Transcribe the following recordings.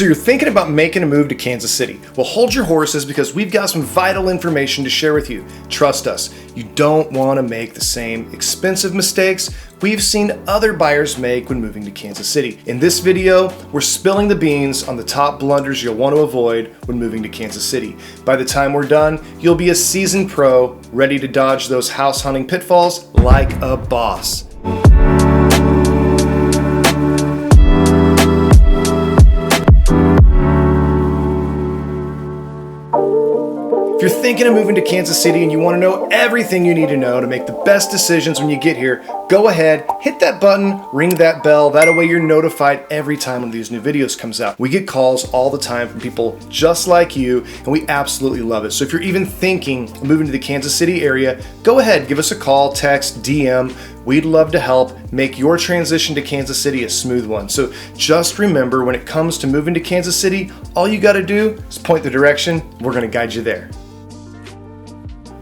So you're thinking about making a move to Kansas City. Well, hold your horses because we've got some vital information to share with you. Trust us, you don't want to make the same expensive mistakes we've seen other buyers make when moving to Kansas City. In this video, we're spilling the beans on the top blunders you'll want to avoid when moving to Kansas City. By the time we're done, you'll be a seasoned pro, ready to dodge those house hunting pitfalls like a boss. If you're thinking of moving to Kansas City and you want to know everything you need to know to make the best decisions when you get here, go ahead, hit that button, ring that bell. That way you're notified every time one of these new videos comes out. We get calls all the time from people just like you, and we absolutely love it. So if you're even thinking of moving to the Kansas City area, go ahead, give us a call, text, DM. We'd love to help make your transition to Kansas City a smooth one. So just remember, when it comes to moving to Kansas City, all you got to do is point the direction. We're going to guide you there.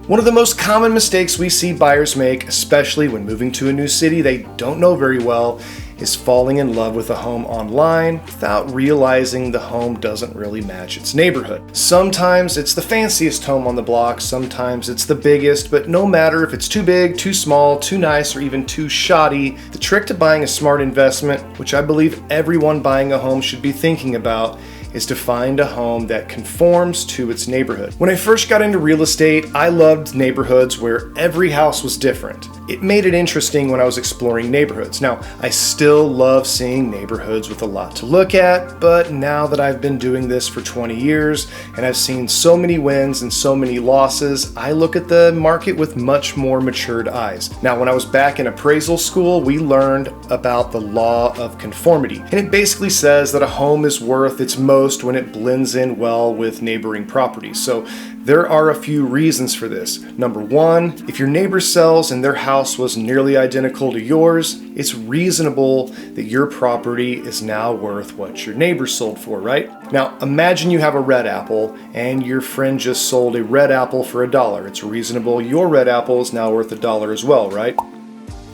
One of the most common mistakes we see buyers make, especially when moving to a new city they don't know very well, is falling in love with a home online without realizing the home doesn't really match its neighborhood. Sometimes it's the fanciest home on the block, sometimes it's the biggest, but no matter if it's too big, too small, too nice, or even too shoddy, the trick to buying a smart investment, which I believe everyone buying a home should be thinking about, is to find a home that conforms to its neighborhood. When I first got into real estate, I loved neighborhoods where every house was different. It made it interesting when I was exploring neighborhoods. Now, I still love seeing neighborhoods with a lot to look at, but now that I've been doing this for 20 years and I've seen so many wins and so many losses, I look at the market with much more matured eyes. Now, when I was back in appraisal school, we learned about the Law of Conformity, and it basically says that a home is worth its most when it blends in well with neighboring properties. So there are a few reasons for this. Number one, if your neighbor sells and their house was nearly identical to yours, it's reasonable that your property is now worth what your neighbor sold for, right? Now, imagine you have a red apple and your friend just sold a red apple for $1. It's reasonable your red apple is now worth $1 as well, right?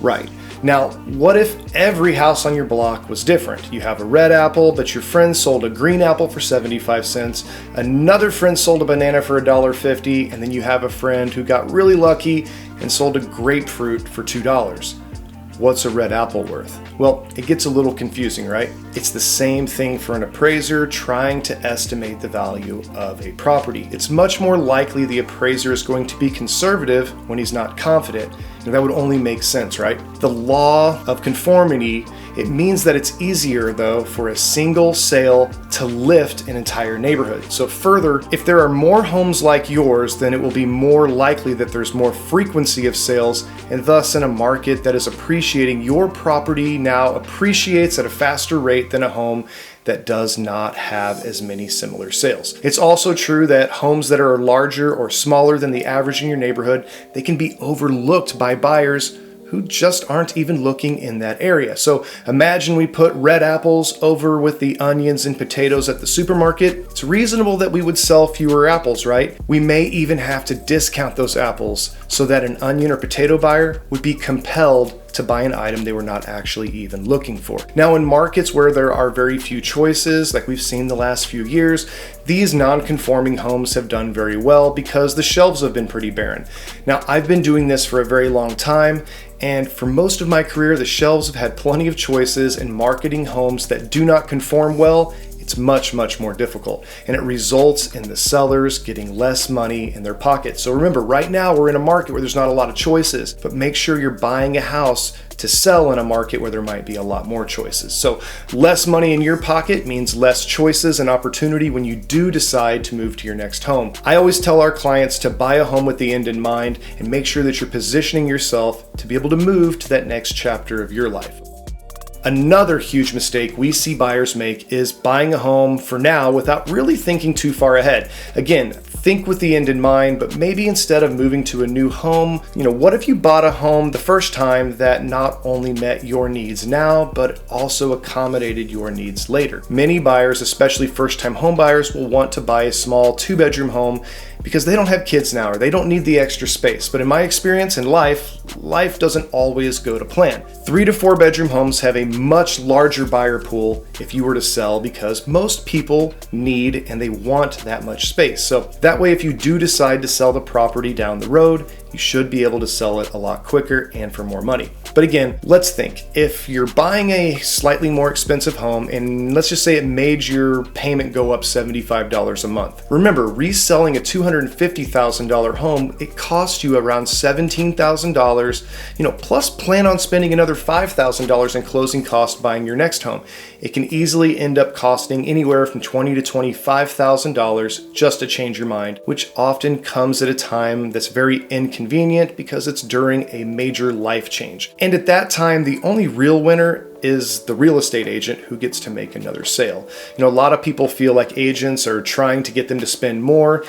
Right. Now, what if every house on your block was different? You have a red apple, but your friend sold a green apple for 75 cents, another friend sold a banana for $1.50, and then you have a friend who got really lucky and sold a grapefruit for $2. What's a red apple worth? Well, it gets a little confusing, right? It's the same thing for an appraiser trying to estimate the value of a property. It's much more likely the appraiser is going to be conservative when he's not confident. And that would only make sense, right? The Law of Conformity, it means that it's easier, though, for a single sale to lift an entire neighborhood. So further, if there are more homes like yours, then it will be more likely that there's more frequency of sales, and thus in a market that is appreciating, your property now appreciates at a faster rate than a home that does not have as many similar sales. It's also true that homes that are larger or smaller than the average in your neighborhood, they can be overlooked by buyers who just aren't even looking in that area. So imagine we put red apples over with the onions and potatoes at the supermarket. It's reasonable that we would sell fewer apples, right? We may even have to discount those apples so that an onion or potato buyer would be compelled to buy an item they were not actually even looking for. Now, in markets where there are very few choices, like we've seen the last few years, these non-conforming homes have done very well because the shelves have been pretty barren. Now, I've been doing this for a very long time, and for most of my career, the shelves have had plenty of choices, and marketing homes that do not conform well, it's much, much more difficult, and it results in the sellers getting less money in their pocket. So remember, right now we're in a market where there's not a lot of choices, but make sure you're buying a house to sell in a market where there might be a lot more choices. So less money in your pocket means less choices and opportunity when you do decide to move to your next home. I always tell our clients to buy a home with the end in mind and make sure that you're positioning yourself to be able to move to that next chapter of your life. Another huge mistake we see buyers make is buying a home for now without really thinking too far ahead. Again, think with the end in mind, but maybe instead of moving to a new home, what if you bought a home the first time that not only met your needs now, but also accommodated your needs later? Many buyers, especially first-time home buyers, will want to buy a small 2-bedroom home because they don't have kids now or they don't need the extra space. But in my experience in life doesn't always go to plan. 3 to 4 bedroom homes have a much larger buyer pool if you were to sell, because most people need and they want that much space. So that way, if you do decide to sell the property down the road, you should be able to sell it a lot quicker and for more money. But again, let's think. If you're buying a slightly more expensive home, and let's just say it made your payment go up $75 a month. Remember, reselling a $250,000 home, it costs you around $17,000, plus plan on spending another $5,000 in closing costs buying your next home. It can easily end up costing anywhere from $20,000 to $25,000 just to change your mind, which often comes at a time that's very inconvenient because it's during a major life change. And at that time, the only real winner is the real estate agent who gets to make another sale. A lot of people feel like agents are trying to get them to spend more.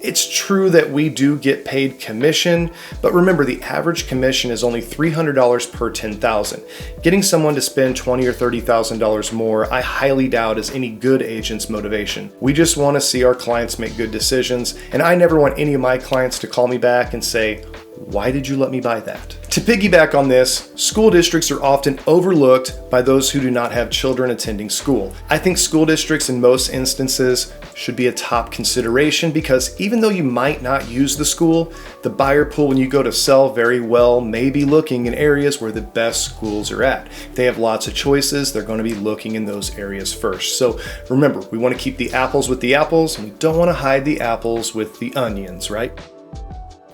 It's true that we do get paid commission, but remember, the average commission is only $300 per 10,000. Getting someone to spend $20,000 or $30,000 more, I highly doubt is any good agent's motivation. We just want to see our clients make good decisions, and I never want any of my clients to call me back and say, "Why did you let me buy that?" To piggyback on this, school districts are often overlooked by those who do not have children attending school. I think school districts in most instances should be a top consideration, because even though you might not use the school, the buyer pool when you go to sell very well may be looking in areas where the best schools are at. If they have lots of choices, they're going to be looking in those areas first. So remember, we want to keep the apples with the apples, and we don't want to hide the apples with the onions, right?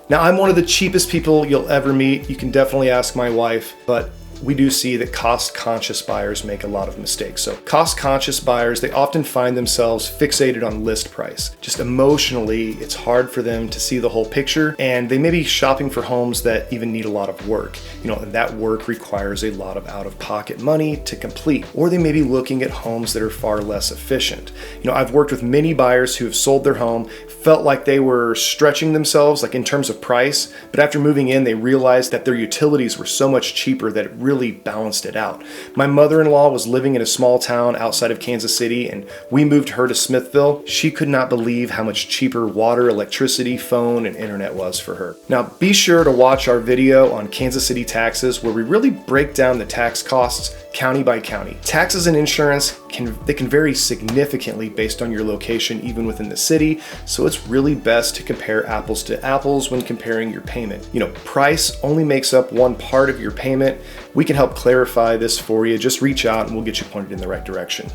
Now, I'm one of the cheapest people you'll ever meet. You can definitely ask my wife, but we do see that cost-conscious buyers make a lot of mistakes. So cost-conscious buyers, they often find themselves fixated on list price. Just emotionally, it's hard for them to see the whole picture, and they may be shopping for homes that even need a lot of work. And that work requires a lot of out-of-pocket money to complete. Or they may be looking at homes that are far less efficient. I've worked with many buyers who have sold their home, felt like they were stretching themselves, like in terms of price, but after moving in, they realized that their utilities were so much cheaper that it really balanced it out. My mother-in-law was living in a small town outside of Kansas City, and we moved her to Smithville. She could not believe how much cheaper water, electricity, phone, and internet was for her. Now, be sure to watch our video on Kansas City taxes, where we really break down the tax costs county by county. Taxes and insurance can vary significantly based on your location, even within the city, so it's really best to compare apples to apples when comparing your payment. Price only makes up one part of your payment. We can help clarify this for you. Just reach out and we'll get you pointed in the right direction.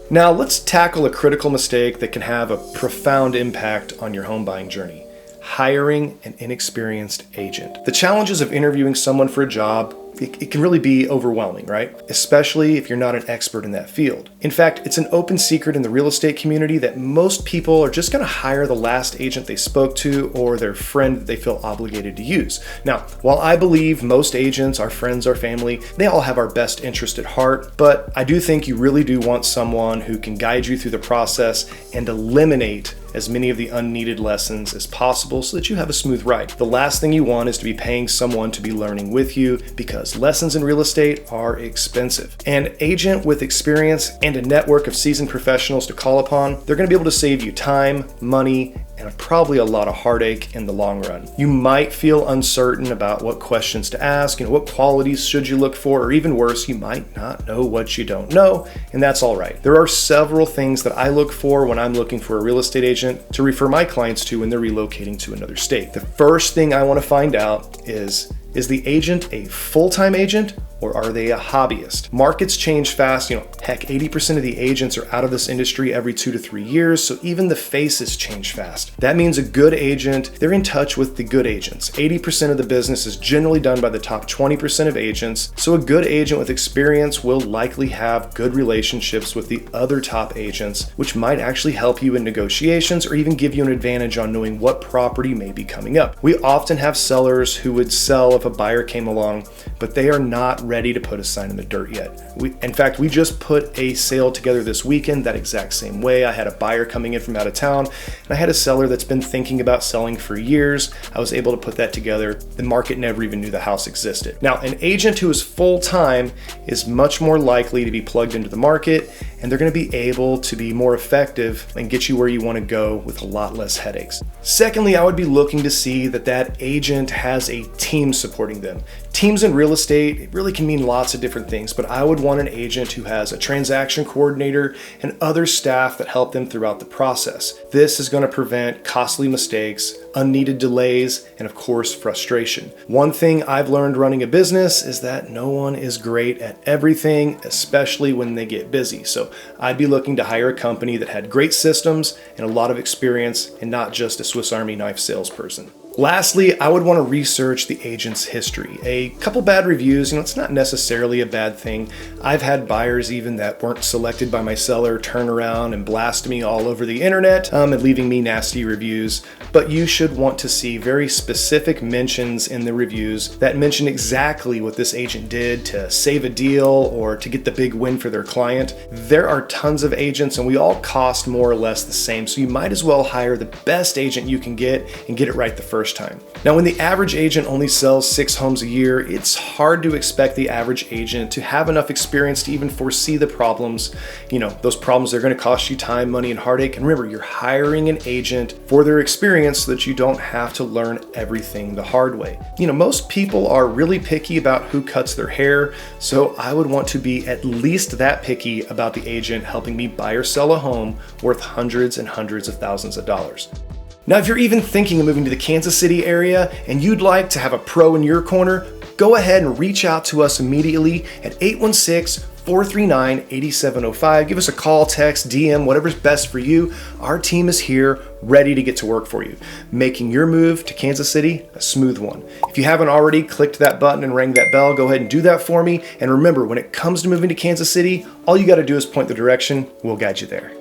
Now, let's tackle a critical mistake that can have a profound impact on your home buying journey: hiring an inexperienced agent. The challenges of interviewing someone for a job, it can really be overwhelming, right? Especially if you're not an expert in that field. In fact, it's an open secret in the real estate community that most people are just going to hire the last agent they spoke to or their friend that they feel obligated to use. Now, while I believe most agents, our friends, our family, they all have our best interest at heart, but I do think you really do want someone who can guide you through the process and eliminate as many of the unneeded lessons as possible so that you have a smooth ride. The last thing you want is to be paying someone to be learning with you, because lessons in real estate are expensive. An agent with experience and a network of seasoned professionals to call upon, they're going to be able to save you time, money, and probably a lot of heartache in the long run. You might feel uncertain about what questions to ask, what qualities should you look for, or even worse, you might not know what you don't know, and that's all right. There are several things that I look for when I'm looking for a real estate agent to refer my clients to when they're relocating to another state. The first thing I want to find out is the agent a full-time agent or are they a hobbyist? Markets change fast. Heck, 80% of the agents are out of this industry every 2 to 3 years, so even the faces change fast. That means a good agent, they're in touch with the good agents. 80% of the business is generally done by the top 20% of agents, so a good agent with experience will likely have good relationships with the other top agents, which might actually help you in negotiations or even give you an advantage on knowing what property may be coming up. We often have sellers who would sell if a buyer came along, but they are not ready to put a sign in the dirt yet. In fact, we just put a sale together this weekend that exact same way. I had a buyer coming in from out of town, and I had a seller that's been thinking about selling for years. I was able to put that together. The market never even knew the house existed. Now, an agent who is full-time is much more likely to be plugged into the market and they're going to be able to be more effective and get you where you want to go with a lot less headaches. Secondly, I would be looking to see that that agent has a team supporting them. Teams in real estate, it really can mean lots of different things, but I would want an agent who has a transaction coordinator and other staff that help them throughout the process. This is going to prevent costly mistakes, unneeded delays, and of course, frustration. One thing I've learned running a business is that no one is great at everything, especially when they get busy. So I'd be looking to hire a company that had great systems and a lot of experience and not just a Swiss Army knife salesperson. Lastly, I would want to research the agent's history. A couple bad reviews, it's not necessarily a bad thing. I've had buyers even that weren't selected by my seller turn around and blast me all over the internet and leaving me nasty reviews. But you should want to see very specific mentions in the reviews that mention exactly what this agent did to save a deal or to get the big win for their client. There are tons of agents and we all cost more or less the same, so you might as well hire the best agent you can get and get it right the first time. Now, when the average agent only sells 6 homes a year, it's hard to expect the average agent to have enough experience to even foresee the problems. Those problems are going to cost you time, money, and heartache. And remember, you're hiring an agent for their experience so that you don't have to learn everything the hard way. Most people are really picky about who cuts their hair, so I would want to be at least that picky about the agent helping me buy or sell a home worth hundreds and hundreds of thousands of dollars. Now, if you're even thinking of moving to the Kansas City area and you'd like to have a pro in your corner, go ahead and reach out to us immediately at 816-439-8705. Give us a call, text, DM, whatever's best for you. Our team is here, ready to get to work for you, making your move to Kansas City a smooth one. If you haven't already clicked that button and rang that bell, go ahead and do that for me. And remember, when it comes to moving to Kansas City, all you got to do is point the direction. We'll guide you there.